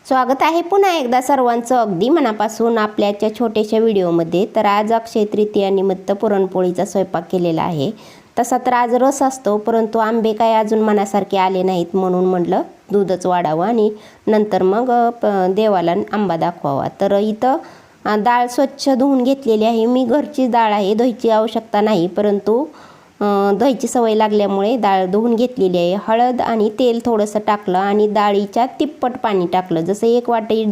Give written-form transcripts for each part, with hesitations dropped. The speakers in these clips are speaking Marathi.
स्वागत आहे पुन्हा एकदा सर्वांचं अगदी मनापासून आपल्याच्या छोट्याशा व्हिडिओमध्ये। तर आज अक्षय तृतीयानिमित्त पुरणपोळीचा स्वयंपाक केलेला आहे। तसा तर आज रस असतो, परंतु आंबे काय अजून मनासारखे आले नाहीत, म्हणून म्हटलं दूधच वाढावं आणि नंतर मग देवाला आंबा दाखवावा। तर इथं डाळ स्वच्छ धुवून घेतलेली आहे। मी घरची डाळ आहे, धुवायची आवश्यकता नाही, परंतु दहीची सवय लागल्यामुळे डाळ धुवून घेतलेली आहे। हळद आणि तेल थोडंसं टाकलं आणि डाळीच्या तिप्पट पाणी टाकलं। जसं 1 वाटी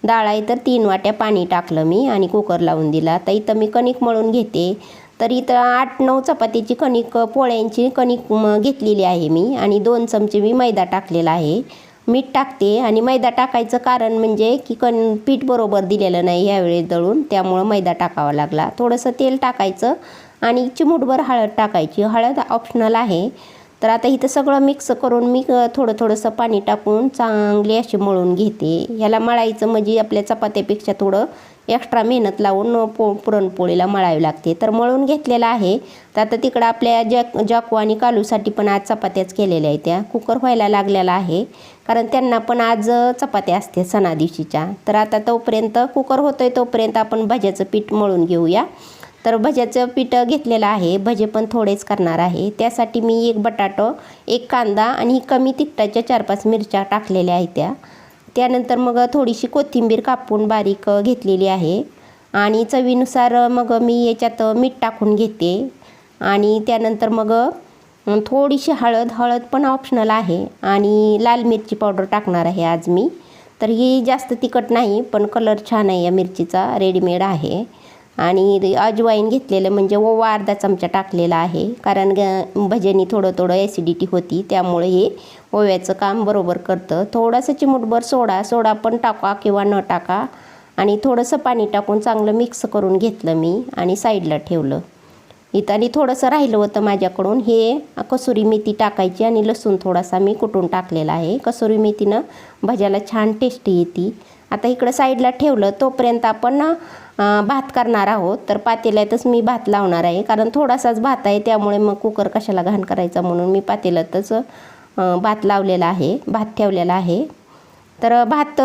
डाळ आहे तर 3 वाट्या पाणी टाकलं मी आणि कुकर लावून दिला। आता इथं मी कणिक मळून घेते। तर इथं 8-9 चपातीची कणिक, पोळ्यांची कणिक घेतलेली आहे मी आणि 2 चमचे मी मैदा टाकलेला आहे। मीठ टाकते आणि मैदा टाकायचं कारण म्हणजे की पीठ बरोबर दिलेलं नाही यावेळी दळून, त्यामुळं मैदा टाकावा लागला। थोडंसं तेल टाकायचं आणि चिमूटभर हळद टाकायची। हळद ऑप्शनल आहे। तर आता इथं सगळं मिक्स करून मी थोडंसं पाणी टाकून चांगले असे मळून घेते। ह्याला मळायचं म्हणजे आपल्या चपात्यापेक्षा थोडं एक्स्ट्रा मेहनत लावून पुरणपोळीला मळावी लागते। तर मळून घेतलेलं आहे। तर आता तिकडं आपल्या जाकू आणि कालूसाठी पण आज चपात्याच केलेल्या आहेत। त्या कुकर व्हायला लागलेला आहे, कारण त्यांना पण आज चपात्या असते सणा दिवशीच्या। तर आता तोपर्यंत कुकर होतोय तोपर्यंत आपण भज्याचं पीठ मळून घेऊया। तर भज्याचं पीठ घेतलेलं आहे, भजे पण थोडेच करणार आहे। त्यासाठी मी 1 बटाटो, 1 कांदा आणि कमी तिखटाच्या 4-5 मिरच्या टाकलेल्या आहेत। त्यानंतर मग थोडीशी कोथिंबीर कापून बारीक घेतलेली आहे आणि चवीनुसार मग मी याच्यात मीठ टाकून घेते आणि त्यानंतर मग थोडीशी हळद पण ऑप्शनल आहे आणि लाल मिरची पावडर टाकणार आहे आज मी। तर ही जास्त तिखट नाही, पण कलर छान आहे या मिरचीचा, रेडीमेड आहे। आणि अजवाईन घेतलेलं म्हणजे ओवा अर्धा चमचा टाकलेला आहे, कारण भज्यांनी थोडं ॲसिडिटी होती, त्यामुळे हे ओव्याचं काम बरोबर करतं। थोडंसं चिमूटभर सोडा पण टाका किंवा न टाका आणि थोडंसं पाणी टाकून चांगलं मिक्स करून घेतलं मी आणि साईडला ठेवलं। इथं आणि थोडंसं राहिलं होतं माझ्याकडून, हे कसुरी मेथी टाकायची आणि लसूण थोडासा मी कुटून टाकलेला आहे। कसुरी मेथीनं भज्याला छान टेस्ट येते। आता इकडं साईडला ठेवलं, तोपर्यंत आपण भात करणार आहोत। तर पातेल्यातच मी भात लावणार आहे, कारण थोडासाच भात आहे, त्यामुळे मग कुकर कशाला घाण करायचा म्हणून मी पातेल्यातच भात लावलेला आहे, भात ठेवलेला आहे। तर भात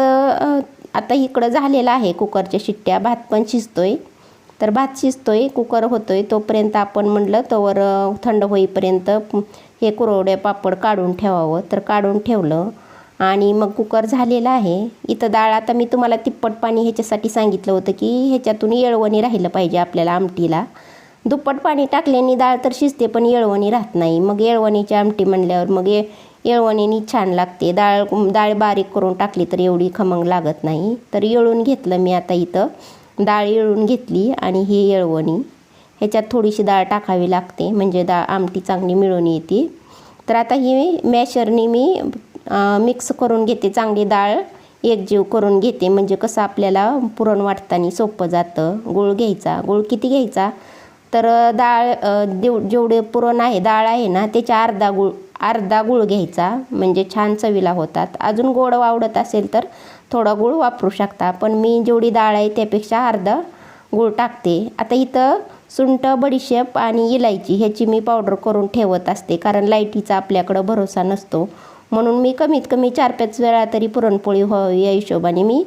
आता इकडं झालेला आहे, कुकरच्या शिट्ट्या, भात पण शिजतोय। तर भात शिजतोय, कुकर होतोय तोपर्यंत आपण म्हटलं तोवर थंड होईपर्यंत हे कुरवड्या पापड काढून ठेवावं। तर काढून ठेवलं आणि मग कुकर झालेला आहे। इथं डाळ आता मी तुम्हाला तिप्पट पाणी ह्याच्यासाठी सांगितलं होतं की ह्याच्यातून येळवणी राहिलं पाहिजे आपल्याला आमटीला। दुप्पट पाणी टाकल्याने डाळ तर शिजते पण येळवणी राहत नाही, मग येळवणीची आमटी म्हणल्यावर मग येळवणीनी छान लागते। डाळ बारीक करून टाकली तर एवढी खमंग लागत नाही। तर येळून घेतलं मी, आता इथं डाळ येळून घेतली आणि ही येळवणी, ह्याच्यात थोडीशी डाळ टाकावी लागते म्हणजे आमटी चांगली मिळून येते। तर आता ही मॅशरनी मी मिक्स करून घेते, चांगली डाळ एकजीव करून घेते, म्हणजे कसं आपल्याला पुरण वाटताना सोपं जातं। गूळ घ्यायचा, गूळ किती घ्यायचा तर डाळ जेवढे पुरण आहे डाळ आहे ना त्याच्या अर्धा गूळ घ्यायचा, म्हणजे छान चवीला होतात। अजून गोड आवडत असेल तर थोडा गूळ वापरू शकता, पण मी जेवढी डाळ आहे त्यापेक्षा अर्धा गूळ टाकते। आता इथं सुंठ, बडीशेप आणि इलायची ह्याची मी पावडर करून ठेवत असते, कारण लाईटीचा आपल्याकडं भरोसा नसतो, म्हणून मी कमीत कमी 4-5 वेळा तरी पुरणपोळी व्हावी या हिशोबाने मी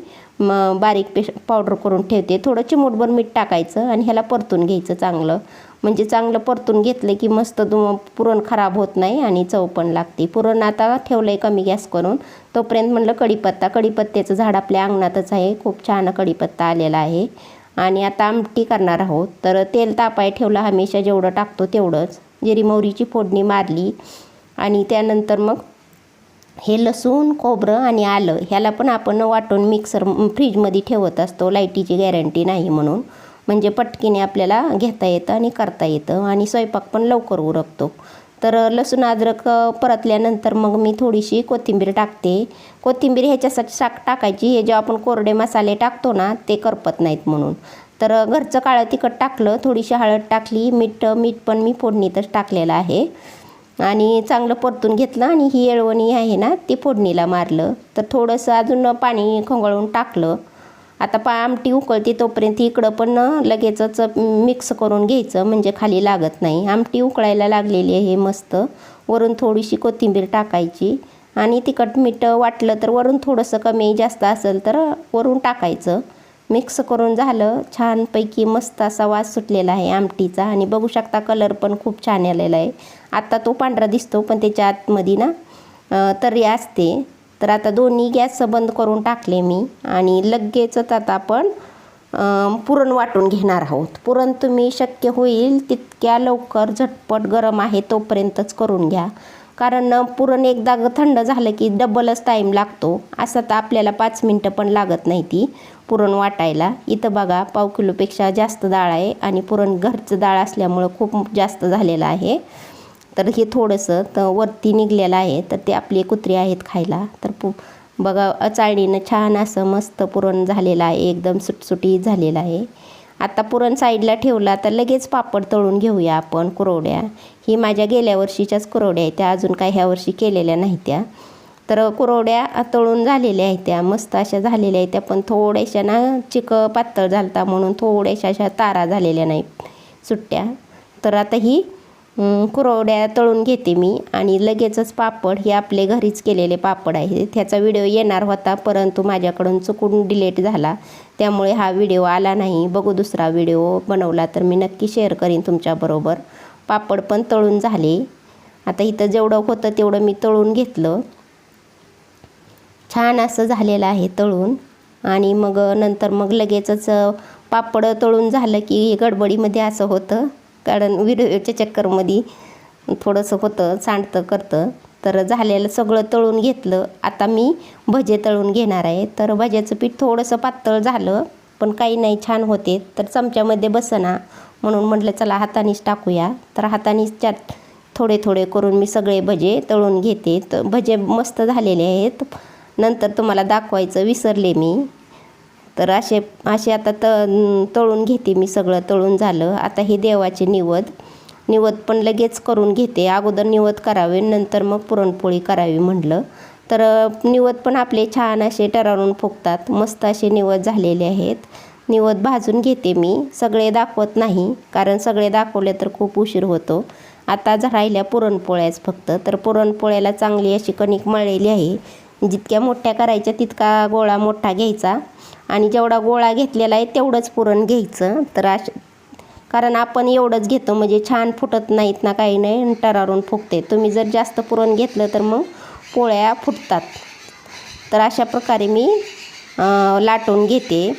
बारीक पावडर करून ठेवते। थोडं चिमूटभर मीठ टाकायचं आणि ह्याला परतून घ्यायचं चांगलं, म्हणजे चांगलं परतून घेतलं की मस्त पुरण खराब होत नाही आणि चव पण लागते। पुरण आता ठेवलं आहे कमी गॅस करून, तोपर्यंत म्हटलं कढीपत्त्याचं झाड आपल्या अंगणातच आहे, खूप छान कढीपत्ता आलेला आहे आणि आता आमटी करणार आहोत। तर तेल तापाय ठेवलं, हमेशा जेवढं टाकतो तेवढंच, जिरी मोहरीची फोडणी मारली आणि त्यानंतर मग हे लसूण, खोबरं आणि आलं ह्याला पण आपण वाटून फ्रीजमध्ये ठेवत असतो, लाईटीची गॅरंटी नाही म्हणून, म्हणजे पटकीने आपल्याला घेता येतं आणि करता येतं आणि स्वयंपाक पण लवकर उरकतो। तर लसूण अद्रक परतल्यानंतर मग मी थोडीशी कोथिंबीर टाकते। कोथिंबीर ह्याच्यासाठी टाकायची, हे जे आपण कोरडे मसाले टाकतो ना ते करपत नाहीत म्हणून। तर घरचं काळं तिखट टाकलं, थोडीशी हळद टाकली, मीठ पण मी फोडणीतच टाकलेलं आहे आणि चांगलं परतून घेतलं आणि ही येळवणी आहे ना ती फोडणीला मारलं। तर थोडंसं अजून पाणी खंगाळून टाकलं। आता आमटी उकळते तोपर्यंत इकडं पण लगेचच मिक्स करून घ्यायचं, म्हणजे खाली लागत नाही। आमटी उकळायला लागलेली आहे मस्त, वरून थोडीशी कोथिंबीर टाकायची आणि तिखट मीठ वाटलं तर वरून थोडंसं कमी जास्त असेल तर वरून टाकायचं. मिक्स करून झालं. छानपैकी मस्त असा वास सुटलेला आहे आमटीचा आणि बघू शकता कलर पण खूप छान आलेला आहे. आता तो पांढरा दिसतो पण त्याच्या आतमध्ये ना तरी असते. तर आता दोन्ही गॅस बंद करून टाकले मी आणि लगेचच आता आपण पुरण वाटून घेणार आहोत. पुरण तुम्ही शक्य होईल तितक्या लवकर झटपट गरम आहे तोपर्यंतच करून घ्या, कारण पुरण एकदा थंड झालं की डबलच टाईम लागतो. असं तर आपल्याला 5 मिनटं पण लागत नाही ती पुरण वाटायला. इथं बघा पाव किलोपेक्षा जास्त डाळ आहे आणि पुरण घरचं डाळ असल्यामुळं खूप जास्त झालेलं आहे. तर हे थोडंसं तर वरती निघलेलं आहे, तर ते आपले कुत्री आहेत खायला. तर बघा चाळणीनं छान असं मस्त पुरण झालेलं आहे, एकदम सुटसुटीत झालेलं आहे. आता पुरण साईडला ठेवला तर लगेच पापड तळून घेऊया आपण. कुरवड्या ही माझ्या गेल्या वर्षीच्याच कुरवड्या आहेत, त्या अजून काही ह्या वर्षी केलेल्या नाही त्या. तर कुरवड्या तळून झालेल्या आहेत, त्या मस्त अशा झालेल्या आहेत त्या, पण थोड्याशा ना पातळ झालता म्हणून थोड्याशा अशा तारा झालेल्या नाहीत सुट्ट्या. तर आता ही कुरवड्या तळून घेते मी आणि लगेचच पापड हे आपले घरीच केलेले पापड आहे. त्याचा व्हिडिओ येणार होता परंतु माझ्याकडून चुकून डिलीट झाला, त्यामुळे हा व्हिडिओ आला नाही. बघू दुसरा व्हिडिओ बनवला तर मी नक्की शेअर करीन तुमच्याबरोबर. पापड पण तळून झाले. आता इथं जेवढं होतं तेवढं मी तळून घेतलं. छान असं झालेलं आहे तळून. आणि मग नंतर मग लगेचच पापड तळून झालं की गडबडीमध्ये असं होतं, कारण व्हिडिओच्या चक्करमध्ये थोडंसं होतं सांडतं करतं. तर झालेलं सगळं तळून घेतलं. आता मी भजे तळून घेणार आहे. तर भज्याचं पीठ थोडंसं पातळ झालं पण काही नाही, छान होते. तर चमच्यामध्ये बसना म्हणून म्हटलं चला हातानेच टाकूया. तर हातानेच थोडे थोडे करून मी सगळे भजे तळून घेते. तर भजे मस्त झालेले आहेत, नंतर तुम्हाला दाखवायचं विसरले मी. तर असे आता तळून घेते मी. सगळं तळून झालं. आता हे देवाचे निवद पण लगेच करून घेते. अगोदर निवद करावे नंतर मग पुरणपोळी करावी म्हटलं. तर निवद पण आपले छान असे टरारून फुगतात. मस्त असे निवद झालेले आहेत. निवद भाजून घेते मी. सगळे दाखवत नाही कारण सगळे दाखवले तर खूप उशीर होतो. आता राहिल्या पुरणपोळ्याच फक्त. तर पुरणपोळ्याला चांगली अशी कणिक मळलेली आहे. जितक्या मोठ्या करायच्या तितका गोळा मोठा घ्यायचा आणि जेवढा गोळा घेतलेला आहे तेवढंच पुरण घ्यायचं. तर कारण आपण एवढंच घेतो म्हणजे छान फुटत नाहीत ना, काही नाही, टरारून फुगते. तुम्ही जर जास्त पुरण घेतलं तर मग पोळ्या फुटतात. तर अशा प्रकारे मी लाटून घेते.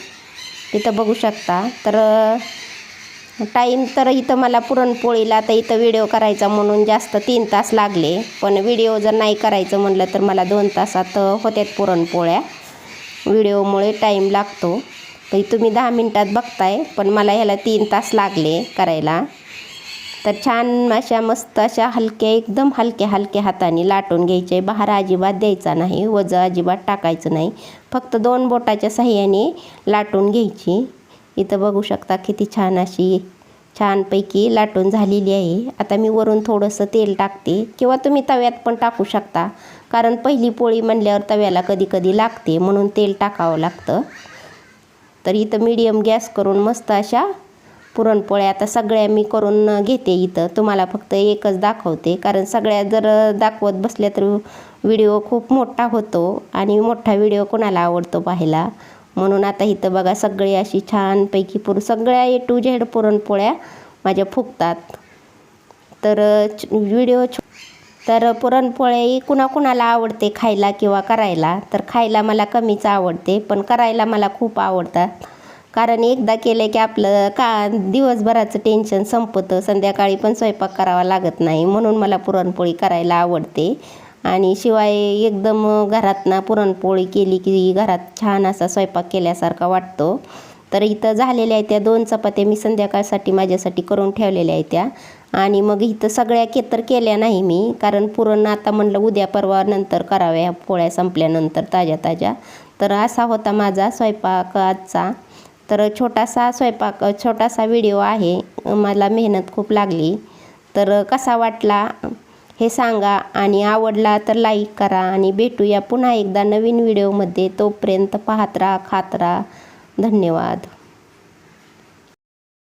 तिथं बघू शकता. तर टाईम तर इथं मला पुरणपोळीला आता इथं व्हिडिओ करायचा म्हणून जास्त 3 तास लागले, पण व्हिडिओ जर नाही करायचं म्हटलं तर मला 2 तासात होत्यात पुरणपोळ्या. व्हिडिओमुळे टाईम लागतो. तर तुम्ही 10 मिनटात बघताय पण मला ह्याला 3 तास लागले करायला. तर छान अशा मस्त अशा हलक्या एकदम हलक्या हाताने लाटून घ्यायचे. बहार अजिबात द्यायचा नाही, वजं अजिबात टाकायचं नाही, फक्त 2 बोटाच्या साह्याने लाटून घ्यायची. इथं बघू शकता किती छान अशी छानपैकी लाटून झालेली आहे. आता मी वरून थोडंसं तेल टाकते किंवा तुम्ही तव्यात पण टाकू शकता, कारण पहिली पोळी म्हणल्यावर तव्याला कधी कधी लागते म्हणून तेल टाकावं लागतं. तर इथं मीडियम गॅस करून मस्त अशा पुरणपोळ्या आता सगळ्या मी करून घेते. इथं तुम्हाला फक्त एकच दाखवते, कारण सगळ्या जर दाखवत बसल्या तर व्हिडिओ खूप मोठा होतो आणि मोठा व्हिडिओ कोणाला आवडतो पाहायला. म्हणून आता इथं बघा सगळे अशी छानपैकी सगळ्या A to Z पुरणपोळ्या माझ्या फुगतात. तर तर पुरणपोळी कुणाकुणाला आवडते खायला किंवा करायला. तर खायला मला कमीच आवडते पण करायला मला खूप आवडतात, कारण एकदा केले की आपलं दिवसभराचं टेन्शन संपतं, संध्याकाळी पण स्वयंपाक करावा लागत नाही. म्हणून मला पुरणपोळी करायला आवडते. आणि शिवाय एकदम घरातनं पुरणपोळी केली की घरात छान असा स्वयंपाक केल्यासारखा वाटतो. तर इथं झालेल्या आहेत त्या 2 चपात्या मी संध्याकाळसाठी माझ्यासाठी करून ठेवलेल्या आहेत त्या. आणि मग इथं सगळ्या तर केल्या नाही मी, कारण पुरण आता म्हणलं उद्या परवा नंतर कराव्या पोळ्या संपल्यानंतर ताज्या. तर असा होता माझा स्वयंपाक आजचा. तर छोटासा व्हिडिओ आहे, मला मेहनत खूप लागली. तर कसा वाटला हे सांगा आणि आवडला तर लाईक करा आणि भेटूया पुन्हा एकदा नवीन व्हिडिओमध्ये. तोपर्यंत पाहत राहा, खात राहा. धन्यवाद.